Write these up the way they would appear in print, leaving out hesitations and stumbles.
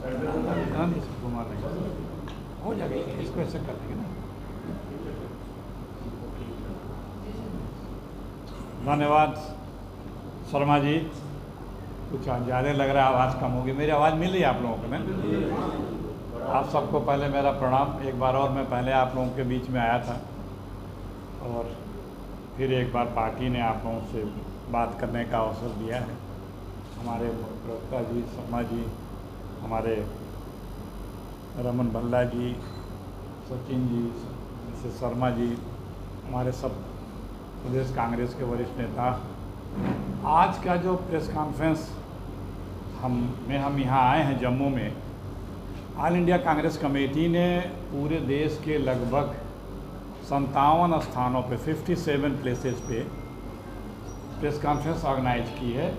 घुमा लेंगे, हो जाएगा, इसको ऐसे कर देंगे ना। धन्यवाद शर्मा जी। कुछ ज़्यादा लग रहा है, आवाज़ कम होगी। मेरी आवाज़ मिल रही है आप लोगों को ना? आप सबको पहले मेरा प्रणाम। एक बार और मैं पहले आप लोगों के बीच में आया था और फिर एक बार पार्टी ने आप लोगों से बात करने का अवसर दिया है। हमारे प्रवक्ता जी शर्मा जी, हमारे रमन भल्ला जी, सचिन जी, मिसेस शर्मा जी, हमारे सब प्रदेश कांग्रेस के वरिष्ठ नेता, आज का जो प्रेस कॉन्फ्रेंस हम यहाँ आए हैं जम्मू में, ऑल इंडिया कांग्रेस कमेटी ने पूरे देश के लगभग 57 स्थानों पे 57 प्लेसेस पे प्रेस कॉन्फ्रेंस ऑर्गेनाइज की है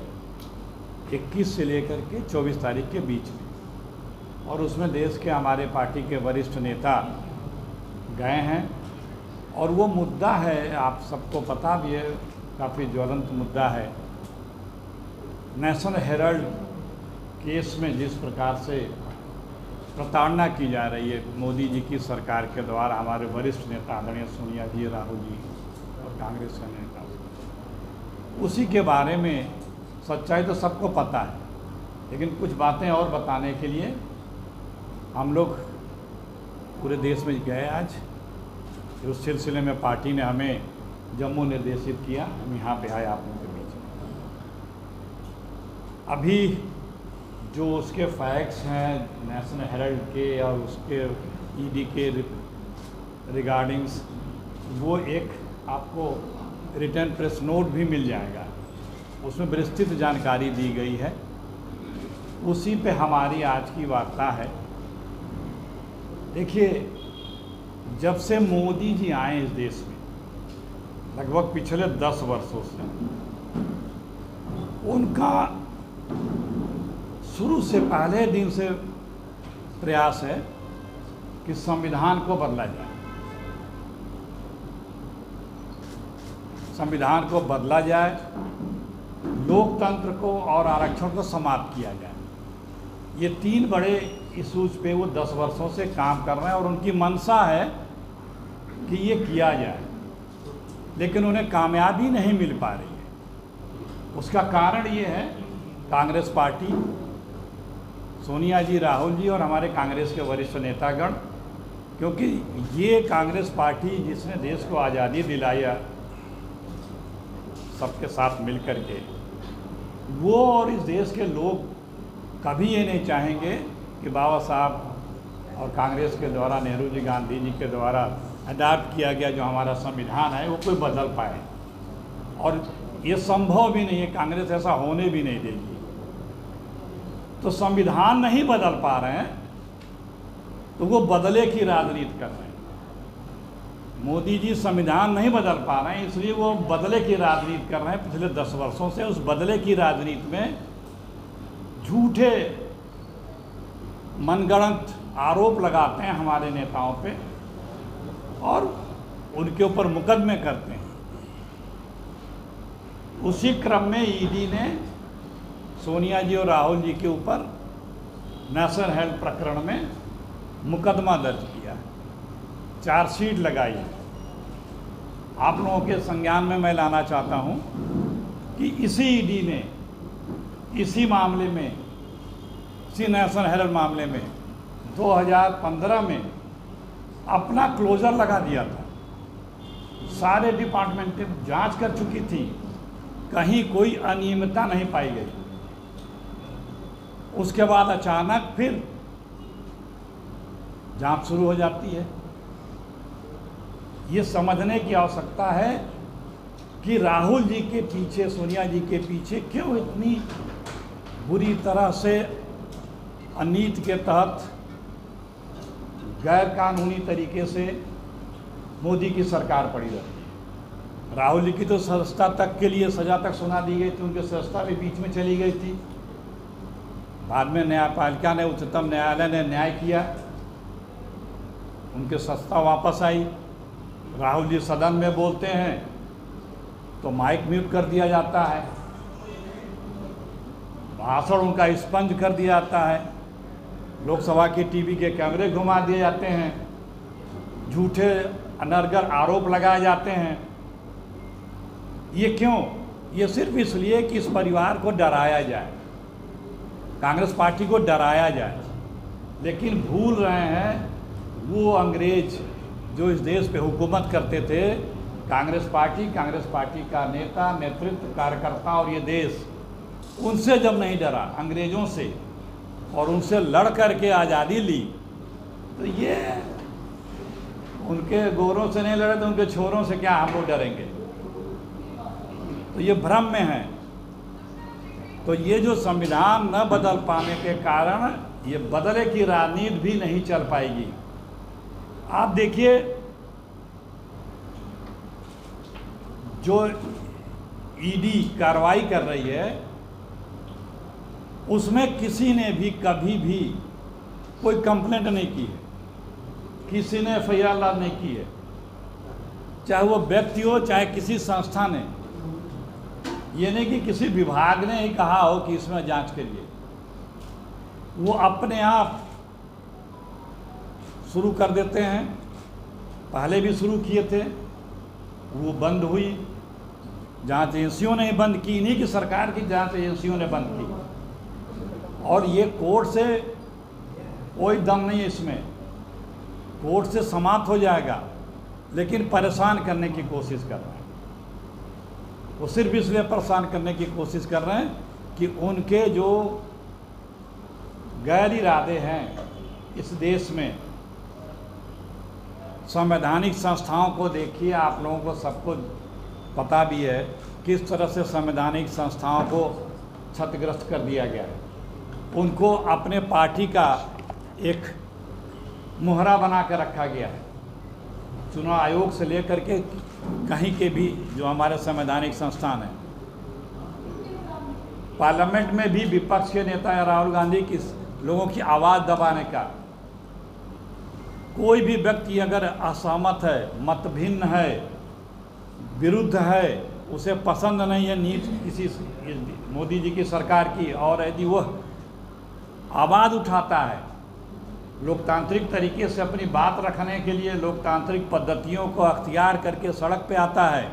21 से लेकर के 24 तारीख के बीच में। और उसमें देश के हमारे पार्टी के वरिष्ठ नेता गए हैं और वो मुद्दा है, आप सबको पता भी है, काफ़ी ज्वलंत मुद्दा है। नेशनल हेराल्ड केस में जिस प्रकार से प्रताड़ना की जा रही है मोदी जी की सरकार के द्वारा, हमारे वरिष्ठ नेता आदरणीय सोनिया जी, राहुल जी और कांग्रेस के नेता, उसी के बारे में सच्चाई तो सबको पता है, लेकिन कुछ बातें और बताने के लिए हम लोग पूरे देश में गए आज। उस सिलसिले में पार्टी ने हमें जम्मू निर्देशित किया, हम यहाँ पे आए आप लोगों के बीच में। अभी जो उसके फैक्ट्स हैं नेशनल हेराल्ड के और उसके ईडी के रिगार्डिंग्स, वो एक आपको रिटर्न प्रेस नोट भी मिल जाएगा, उसमें विस्तृत जानकारी दी गई है। उसी पे हमारी आज की वार्ता है। देखिए, जब से मोदी जी आए इस देश में, लगभग पिछले 10 वर्षों से, उनका शुरू से पहले दिन से प्रयास है कि संविधान को बदला जाए, संविधान को बदला जाए, लोकतंत्र को और आरक्षण को समाप्त किया जाए। ये 3 बड़े इशूज पे वो 10 वर्षों से काम कर रहे हैं और उनकी मंशा है कि ये किया जाए, लेकिन उन्हें कामयाबी नहीं मिल पा रही है। उसका कारण ये है कांग्रेस पार्टी, सोनिया जी, राहुल जी और हमारे कांग्रेस के वरिष्ठ नेतागण, क्योंकि ये कांग्रेस पार्टी जिसने देश को आज़ादी दिलाया सबके साथ मिल कर के, वो और इस देश के लोग कभी ये नहीं चाहेंगे कि बाबा साहब और कांग्रेस के द्वारा, नेहरू जी, गांधी जी के द्वारा अडॉप्ट किया गया जो हमारा संविधान है वो कोई बदल पाए, और ये संभव भी नहीं है, कांग्रेस ऐसा होने भी नहीं देगी। तो संविधान नहीं बदल पा रहे हैं तो वो बदले की राजनीति कर रहे हैं। मोदी जी संविधान नहीं बदल पा रहे हैं, इसलिए वो बदले की राजनीति कर रहे हैं पिछले 10 वर्षों से। उस बदले की राजनीति में झूठे मनगढ़ंत आरोप लगाते हैं हमारे नेताओं पे और उनके ऊपर मुकदमे करते हैं। उसी क्रम में ईडी ने सोनिया जी और राहुल जी के ऊपर नेशनल हेल्थ प्रकरण में मुकदमा दर्ज किया, चार्जशीट लगाई। आप लोगों के संज्ञान में मैं लाना चाहता हूं कि इसी ईडी ने इसी मामले में, इसी नेशनल हेराल्ड मामले में 2015 में अपना क्लोजर लगा दिया था। सारे डिपार्टमेंटें जांच कर चुकी थी, कहीं कोई अनियमितता नहीं पाई गई। उसके बाद अचानक फिर जांच शुरू हो जाती है। ये समझने की आवश्यकता है कि राहुल जी के पीछे, सोनिया जी के पीछे क्यों इतनी बुरी तरह से अनीति के तहत गैर कानूनी तरीके से मोदी की सरकार पड़ी रहती है। राहुल जी की तो सदस्यता तक के लिए सजा तक सुना दी गई थी, उनकी सदस्यता भी बीच में चली गई थी। बाद में न्यायपालिका ने, उच्चतम न्यायालय ने न्याय किया, उनकी सदस्यता वापस आई। राहुल जी सदन में बोलते हैं तो माइक म्यूट कर दिया जाता है, भाषण उनका स्पंज कर दिया जाता है। लोकसभा के टीवी के कैमरे घुमा दिए जाते हैं, झूठे अनर्गल आरोप लगाए जाते हैं। ये क्यों? ये सिर्फ इसलिए कि इस परिवार को डराया जाए, कांग्रेस पार्टी को डराया जाए। लेकिन भूल रहे हैं वो अंग्रेज जो इस देश पे हुकूमत करते थे, कांग्रेस पार्टी का नेता, नेतृत्व, कार्यकर्ता और ये देश उनसे जब नहीं डरा, अंग्रेज़ों से, और उनसे लड़ कर के आज़ादी ली, तो ये उनके गोरों से नहीं लड़े तो उनके छोरों से क्या हम लोग डरेंगे? तो ये भ्रम में है। तो ये जो संविधान न बदल पाने के कारण ये बदले की राजनीति भी नहीं चल पाएगी। आप देखिए, जो ईडी कार्रवाई कर रही है उसमें किसी ने भी कभी भी कोई कंप्लेंट नहीं की है, किसी ने एफआईआर नहीं की है, चाहे वो व्यक्ति हो चाहे किसी संस्था ने। ये नहीं कि किसी विभाग ने ही कहा हो कि इसमें जांच करिए, वो अपने आप शुरू कर देते हैं। पहले भी शुरू किए थे, वो बंद हुई, जांच एजेंसियों ने बंद की, नहीं कि सरकार की जांच एजेंसियों ने बंद की। और ये कोर्ट से कोई दम नहीं है इसमें, कोर्ट से समाप्त हो जाएगा, लेकिन परेशान करने की कोशिश कर रहे हैं। वो सिर्फ इसलिए परेशान करने की कोशिश कर रहे हैं कि उनके जो गैर इरादे हैं इस देश में, संवैधानिक संस्थाओं को देखिए, आप लोगों को सबको पता भी है किस तरह से संवैधानिक संस्थाओं को क्षतिग्रस्त कर दिया गया है। उनको अपने पार्टी का एक मुहरा बना कर रखा गया है। चुनाव आयोग से लेकर के कहीं के भी जो हमारे संवैधानिक संस्थान हैं, पार्लियामेंट में भी विपक्ष के नेता राहुल गांधी की लोगों की आवाज़ दबाने का, कोई भी व्यक्ति अगर असहमत है, मतभिन्न है, विरुद्ध है, उसे पसंद नहीं है नीति किसी मोदी जी की सरकार की, और यदि वह आवाज़ उठाता है लोकतांत्रिक तरीके से अपनी बात रखने के लिए, लोकतांत्रिक पद्धतियों को अख्तियार करके सड़क पे आता है,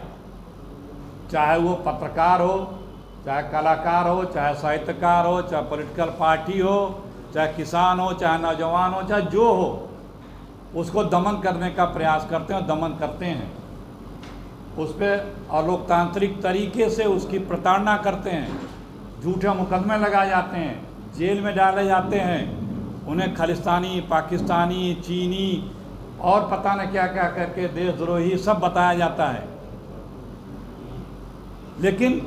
चाहे वो पत्रकार हो, चाहे कलाकार हो, चाहे साहित्यकार हो, चाहे पॉलिटिकल पार्टी हो, चाहे किसान हो, चाहे नौजवान हो, चाहे जो हो, उसको दमन करने का प्रयास करते हैं, दमन करते हैं, उस पर अलोकतांत्रिक तरीके से उसकी प्रताड़ना करते हैं, झूठे मुकदमे लगाए जाते हैं, जेल में डाले जाते हैं, उन्हें खालिस्तानी, पाकिस्तानी, चीनी और पता न क्या क्या करके देशद्रोही सब बताया जाता है। लेकिन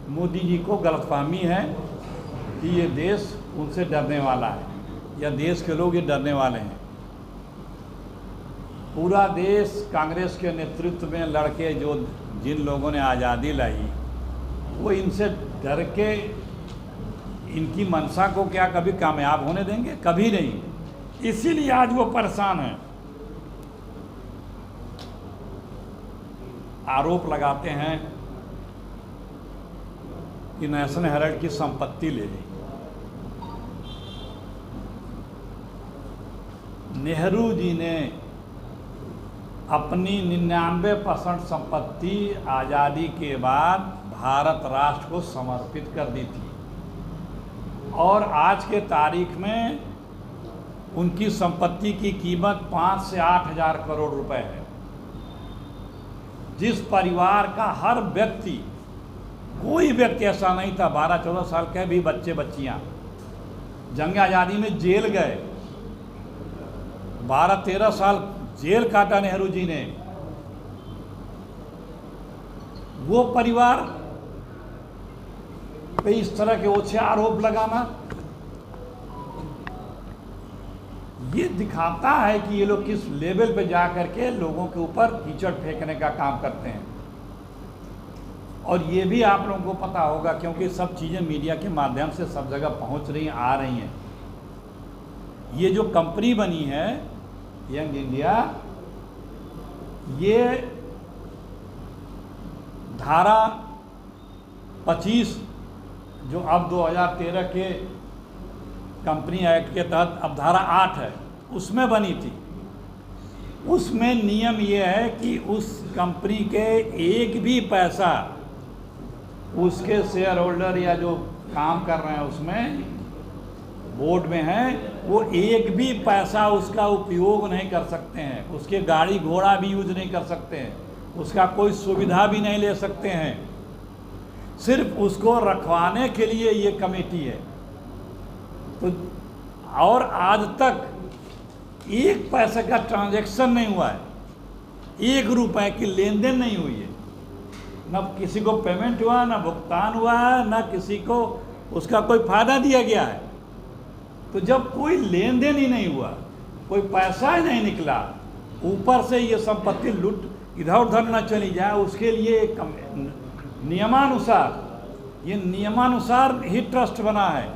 मोदी जी को गलतफहमी है कि ये देश उनसे डरने वाला है, या देश के लोग ये डरने वाले हैं। पूरा देश कांग्रेस के नेतृत्व में लड़के जो जिन लोगों ने आज़ादी लाई, वो इनसे डर के इनकी मंशा को क्या कभी कामयाब होने देंगे? कभी नहीं। इसीलिए आज वो परेशान हैं। आरोप लगाते हैं कि नेशनल हेराल्ड की संपत्ति ले ली। नेहरू जी ने अपनी 99% संपत्ति आज़ादी के बाद भारत राष्ट्र को समर्पित कर दी थी, और आज के तारीख में उनकी संपत्ति की कीमत 5 से 8 हज़ार करोड़ रुपए है। जिस परिवार का हर व्यक्ति, कोई व्यक्ति ऐसा नहीं था, 12-14 साल के भी बच्चे बच्चियां जंग आज़ादी में जेल गए, 12-13 साल जेल काटा नेहरू जी ने। वो परिवार पे इस तरह के ओछे आरोप लगाना, ये दिखाता है कि ये लोग किस लेवल पे जा करके लोगों के ऊपर कीचड़ फेंकने का काम करते हैं। और ये भी आप लोगों को पता होगा, क्योंकि सब चीज़ें मीडिया के माध्यम से सब जगह पहुंच रही हैं, आ रही हैं। ये जो कंपनी बनी है यंग इंडिया, ये धारा 25 जो अब 2013 के कंपनी एक्ट के तहत अब धारा 8 है, उसमें बनी थी। उसमें नियम ये है कि उस कंपनी के एक भी पैसा उसके शेयर होल्डर या जो काम कर रहे हैं उसमें बोर्ड में हैं, वो एक भी पैसा उसका उपयोग नहीं कर सकते हैं, उसके गाड़ी घोड़ा भी यूज नहीं कर सकते हैं, उसका कोई सुविधा भी नहीं ले सकते हैं। सिर्फ उसको रखवाने के लिए ये कमेटी है। तो और आज तक एक पैसे का ट्रांजैक्शन नहीं हुआ है, 1 रुपए की लेन देन नहीं हुई है, न किसी को पेमेंट हुआ, न भुगतान हुआ है, न किसी को उसका कोई फायदा दिया गया है। तो जब कोई लेन देन ही नहीं हुआ, कोई पैसा ही नहीं निकला, ऊपर से ये संपत्ति लूट इधर उधर न चली जाए, उसके लिए नियमानुसार, ये नियमानुसार ही ट्रस्ट बना है,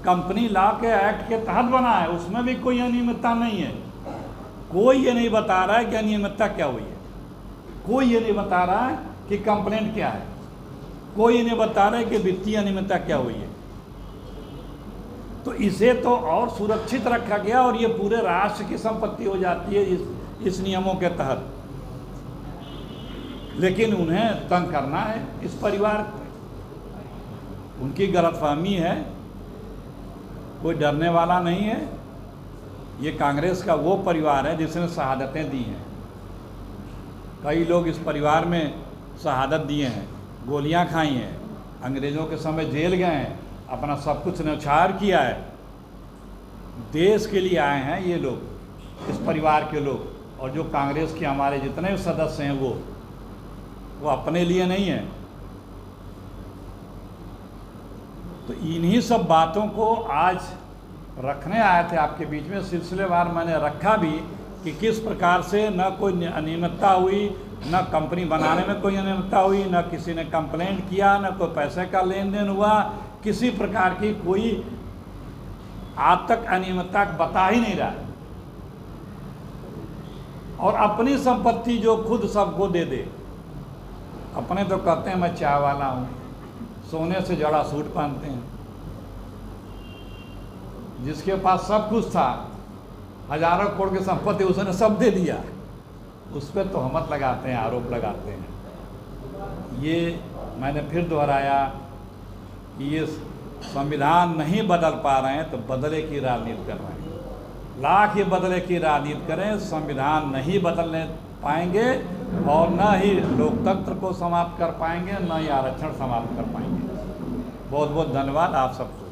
कंपनी लॉ के एक्ट के तहत बना है, उसमें भी कोई अनियमितता नहीं है। कोई ये नहीं बता रहा है कि अनियमितता क्या हुई है, कोई ये नहीं बता रहा है कि कंप्लेंट क्या है, कोई ये नहीं बता रहा है कि वित्तीय अनियमितता क्या हुई है। तो इसे तो और सुरक्षित रखा गया और ये पूरे राष्ट्र की संपत्ति हो जाती है इस नियमों के तहत। लेकिन उन्हें तंग करना है इस परिवार को, उनकी गलतफहमी है, कोई डरने वाला नहीं है। ये कांग्रेस का वो परिवार है जिसने शहादतें दी हैं। कई लोग इस परिवार में शहादत दिए हैं, गोलियां खाई हैं, अंग्रेज़ों के समय जेल गए हैं, अपना सब कुछ न्यौछावर किया है। देश के लिए आए हैं ये लोग, इस परिवार के लोग। और जो कांग्रेस के हमारे जितने सदस्य हैं वो अपने लिए नहीं है। तो इन्हीं सब बातों को आज रखने आए थे आपके बीच में। सिलसिलेवार मैंने रखा भी कि किस प्रकार से न कोई अनियमितता हुई, न कंपनी बनाने में कोई अनियमितता हुई, न किसी ने कंप्लेंट किया, न कोई पैसे का लेन देन हुआ, किसी प्रकार की कोई आज तक अनियमितता बता ही नहीं रहा। और अपनी संपत्ति जो खुद सबको दे दे, अपने तो कहते हैं मैं चाय वाला हूँ, सोने से जड़ा सूट पहनते हैं। जिसके पास सब कुछ था, हजारों करोड़ की संपत्ति, उसने सब दे दिया, उस पर तोहमत लगाते हैं, आरोप लगाते हैं। ये मैंने फिर दोहराया कि ये संविधान नहीं बदल पा रहे हैं तो बदले की राजनीति कर रहे हैं। लाख ये बदले की राजनीति करें, संविधान नहीं बदलने पाएंगे और न ही लोकतंत्र को समाप्त कर पाएंगे, न ही आरक्षण समाप्त कर पाएंगे। बहुत बहुत धन्यवाद आप सबको।